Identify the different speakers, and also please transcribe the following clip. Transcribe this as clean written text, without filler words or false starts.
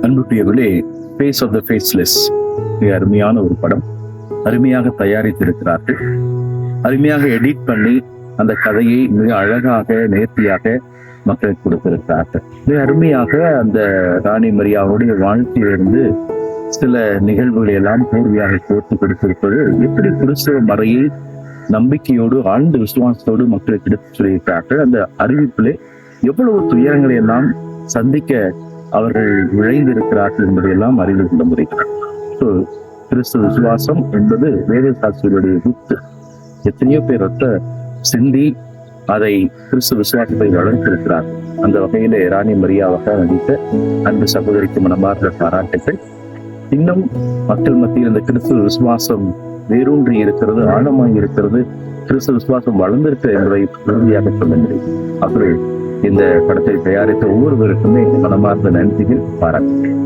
Speaker 1: அன்புக்குரியவர்களே, face of the faceless மிக அருமையான ஒரு படம். அருமையாக தயாரித்திருக்கிறார்கள். அருமையாக எடிட் பண்ணி அந்த கதையை மிக அழகாக நேர்த்தியாக மக்களுக்கு கொடுத்திருக்கிறார்கள். மிக அருமையாக அந்த ராணி மரியாவுடைய வாழ்க்கையிலிருந்து சில நிகழ்வுகளை எல்லாம் பூர்வியாக கோர்த்து கொடுத்திருப்பது எப்படி கிறிஸ்தவ மறையை நம்பிக்கையோடு ஆழ்ந்த விசுவாசத்தோடு மக்களுக்கு எடுத்து சொல்லியிருக்கிறார்கள். அந்த அறிவிப்பிலே எவ்வளவு துயரங்களை எல்லாம் சந்திக்க அவர்கள் விழைந்திருக்கிறார்கள் என்பதையெல்லாம் அறிந்து கொள்ள முடிகிறார். கிறிஸ்துவ விசுவாசம் என்பது வேத சாட்சிகளுடைய வித்து. எத்தனையோ பேர் ரத்த சிந்தி அதை கிறிஸ்துவ விசுவாசத்தை வளர்த்திருக்கிறார். அந்த வகையிலே ராணி மரியாவாக நடித்த அன்பு சகோதரிக்கு மனமார்ந்த பாராட்டுகள். இன்னும் மக்கள் மத்தியில் இந்த கிறிஸ்துவ விசுவாசம் வேரூன்றி இருக்கிறது, ஆழமாய் இருக்கிறது, கிறிஸ்துவ விசுவாசம் வளர்ந்திருக்கிறது என்பதை உறுதியாக சொல்ல முடியும். அப்படி இந்த படத்தை தயாரித்த ஒவ்வொருவருக்குமே மனமார்ந்த நன்றிகள், பாராட்டுகள்.